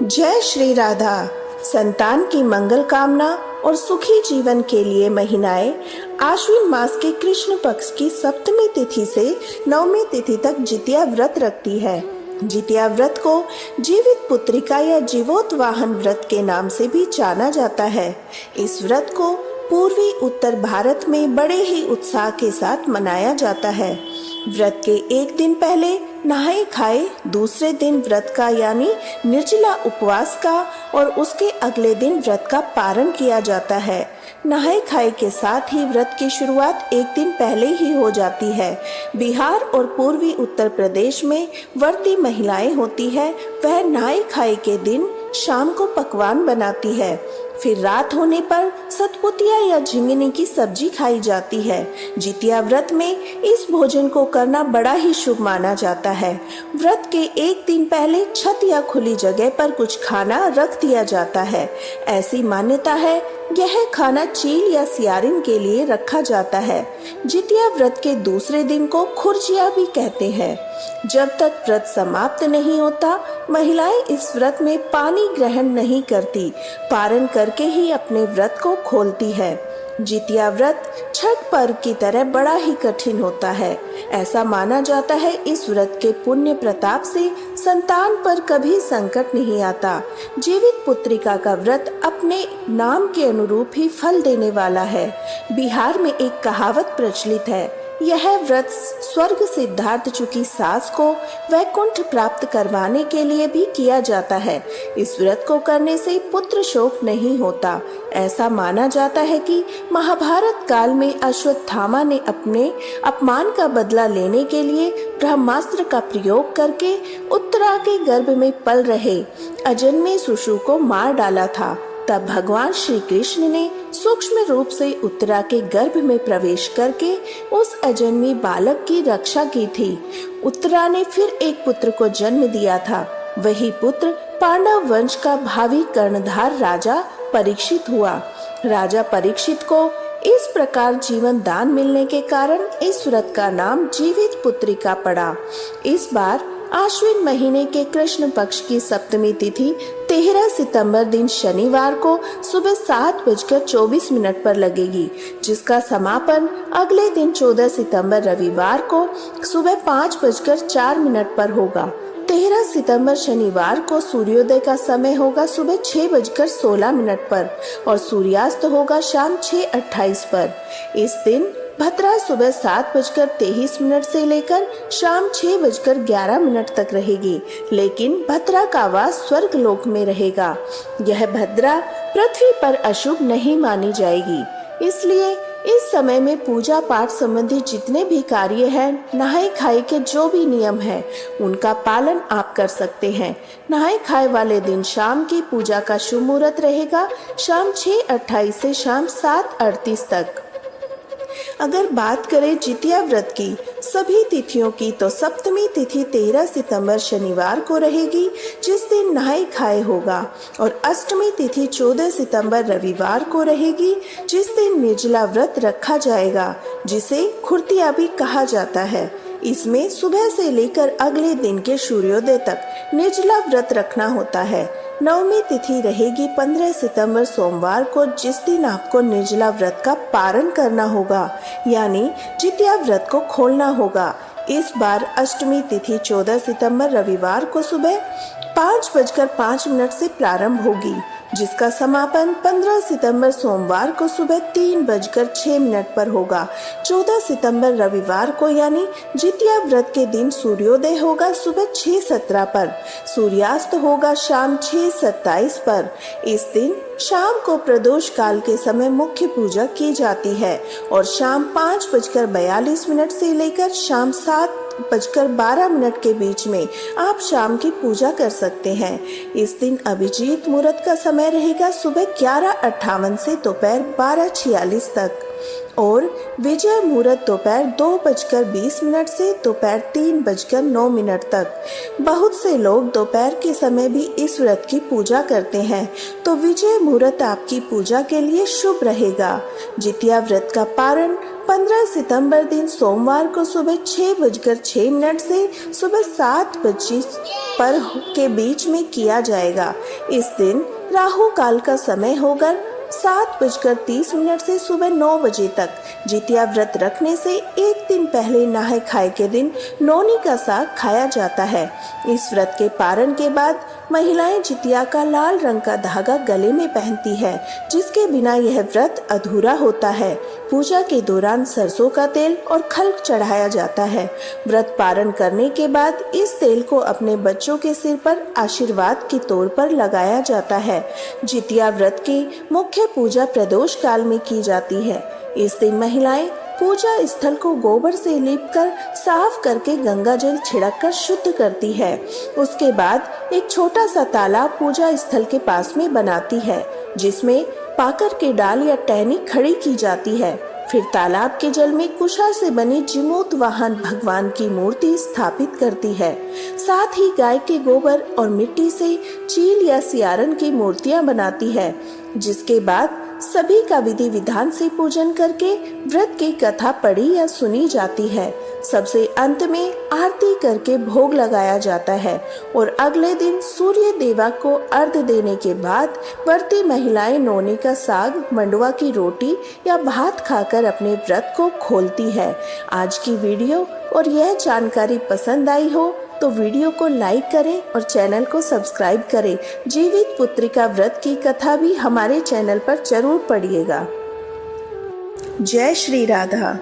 जय श्री राधा। संतान की मंगल कामना और सुखी जीवन के लिए महिलाएं आश्विन मास के कृष्ण पक्ष की सप्तमी तिथि से नवमी तिथि तक जितिया व्रत रखती है। जितिया व्रत को जीवित पुत्रिका या जीवोत्वाहन व्रत के नाम से भी जाना जाता है। इस व्रत को पूर्वी उत्तर भारत में बड़े ही उत्साह के साथ मनाया जाता है। व्रत के एक दिन पहले नहाए खाए, दूसरे दिन व्रत का यानी निर्जला उपवास का और उसके अगले दिन व्रत का पारण किया जाता है। नहाए खाए के साथ ही व्रत की शुरुआत एक दिन पहले ही हो जाती है। बिहार और पूर्वी उत्तर प्रदेश में व्रती महिलाएं होती है, वह नहाए खाए के दिन शाम को पकवान बनाती है। फिर रात होने पर सतपुतिया या झिंगनी की सब्जी खाई जाती है। जितिया व्रत में इस भोजन को करना बड़ा ही शुभ माना जाता है। व्रत के एक दिन पहले छत या खुली जगह पर कुछ खाना रख दिया जाता है। ऐसी मान्यता है यह खाना चील या सियारिन के लिए रखा जाता है। जितिया व्रत के दूसरे दिन को खुर्जिया भी कहते हैं। जब तक व्रत समाप्त नहीं होता, महिलाएं इस व्रत में पानी ग्रहण नहीं करती, पारण करके ही अपने व्रत को खोलती है। जितिया व्रत छठ पर्व की तरह बड़ा ही कठिन होता है। ऐसा माना जाता है इस व्रत के पुण्य प्रताप से संतान पर कभी संकट नहीं आता। जीवित पुत्रिका का व्रत अपने नाम के अनुरूप ही फल देने वाला है। बिहार में एक कहावत प्रचलित है, यह व्रत स्वर्ग सिद्धार्थ चुकी सास को वैकुंठ प्राप्त करवाने के लिए भी किया जाता है। इस व्रत को करने से पुत्र शोक नहीं होता। ऐसा माना जाता है कि महाभारत काल में अश्वत्थामा ने अपने अपमान का बदला लेने के लिए ब्रह्मास्त्र का प्रयोग करके उत्तरा के गर्भ में पल रहे अजन्मे शिशु को मार डाला था। तब भगवान श्री कृष्ण ने सूक्ष्म रूप से उत्तरा के गर्भ में प्रवेश करके उस अजन्मी बालक की रक्षा की थी। उत्तरा ने फिर एक पुत्र को जन्म दिया था। वही पुत्र पांडव वंश का भावी कर्णधार राजा परीक्षित हुआ। राजा परीक्षित को इस प्रकार जीवन दान मिलने के कारण इस व्रत का नाम जीवित पुत्रिका पड़ा। इस बार आश्विन महीने के कृष्ण पक्ष की सप्तमी तिथि 13 सितंबर दिन शनिवार को सुबह 7:24 पर लगेगी, जिसका समापन अगले दिन 14 सितंबर रविवार को सुबह 5:04 पर होगा। 13 सितंबर शनिवार को सूर्योदय का समय होगा सुबह 6:16 पर और सूर्यास्त होगा शाम 6:28 पर। इस दिन भद्रा सुबह 7:23 से लेकर शाम 6:11 तक रहेगी, लेकिन भद्रा का वास स्वर्ग लोक में रहेगा। यह भद्रा पृथ्वी पर अशुभ नहीं मानी जाएगी, इसलिए इस समय में पूजा पाठ संबंधी जितने भी कार्य हैं, नहाए खाए के जो भी नियम हैं, उनका पालन आप कर सकते हैं। नहाए खाए वाले दिन शाम की पूजा का शुभ मुहूर्त रहेगा शाम 6:28 से शाम 7:38 तक। अगर बात करें जितिया व्रत की सभी तिथियों की, तो सप्तमी तिथि 13 सितंबर शनिवार को रहेगी, जिस दिन नहाए खाए होगा, और अष्टमी तिथि 14 सितंबर रविवार को रहेगी, जिस दिन निर्जला व्रत रखा जाएगा, जिसे खुर्तिया भी कहा जाता है। इसमें सुबह से लेकर अगले दिन के सूर्योदय तक निर्जला व्रत रखना होता है। नवमी तिथि रहेगी 15 सितंबर सोमवार को, जिस दिन आपको निर्जला व्रत का पारण करना होगा, यानी जितिया व्रत को खोलना होगा। इस बार अष्टमी तिथि 14 सितंबर रविवार को सुबह 5:05 से प्रारंभ होगी, जिसका समापन 15 सितंबर सोमवार को सुबह 3:06 पर होगा। 14 सितंबर रविवार को यानी जितिया व्रत के दिन सूर्योदय होगा सुबह 6:17 पर, सूर्यास्त होगा शाम 6:27 पर। इस दिन शाम को प्रदोष काल के समय मुख्य पूजा की जाती है और शाम 5:42 से लेकर शाम 7:12 के बीच में आप शाम की पूजा कर सकते हैं। इस दिन अभिजीत मुहूर्त का समय रहेगा सुबह 11:58 से दोपहर 12:46 तक और विजय मुहूर्त दोपहर 2:20 से दोपहर 3:09 तक। बहुत से लोग दोपहर के समय भी इस व्रत की पूजा करते हैं, तो विजय मुहूर्त आपकी पूजा के लिए शुभ रहेगा। जितिया व्रत का पारण 15 सितंबर दिन सोमवार को सुबह 6:06 से सुबह 7:25 पर के बीच में किया जाएगा। इस दिन राहु काल का समय होकर 7:30 से सुबह 9 बजे तक। जितिया व्रत रखने से एक दिन पहले नहाय खाए के दिन नौनी का साग खाया जाता है। इस व्रत के पारण के बाद महिलाएं जितिया का लाल रंग का धागा गले में पहनती है, जिसके बिना यह व्रत अधूरा होता है। पूजा के दौरान सरसों का तेल और खल चढ़ाया जाता है। व्रत पारण करने के बाद इस तेल को अपने बच्चों के सिर पर आशीर्वाद के तौर पर लगाया जाता है। जितिया व्रत की मुख्य पूजा प्रदोष काल में की जाती है। इस दिन महिलाएं पूजा स्थल को गोबर से लीपकर साफ करके गंगा जल छिड़ककर शुद्ध करती है। उसके बाद एक छोटा सा तालाब पूजा स्थल के पास में बनाती है, जिसमें पाकर के डाल या टहनी खड़ी की जाती है। फिर तालाब के जल में कुशा से बनी जिमूत वाहन भगवान की मूर्ति स्थापित करती है। साथ ही गाय के गोबर और मिट्टी से चील या सियारन की मूर्तियां बनाती है, जिसके बाद सभी का विधि विधान से पूजन करके व्रत की कथा पढ़ी या सुनी जाती है। सबसे अंत में आरती करके भोग लगाया जाता है और अगले दिन सूर्य देवा को अर्घ देने के बाद व्रती महिलाएं नौनी का साग, मंडुआ की रोटी या भात खाकर अपने व्रत को खोलती है। आज की वीडियो और यह जानकारी पसंद आई हो तो वीडियो को लाइक करें और चैनल को सब्सक्राइब करें। जीवित पुत्रिका व्रत की कथा भी हमारे चैनल पर जरूर पढ़िएगा। जय श्री राधा।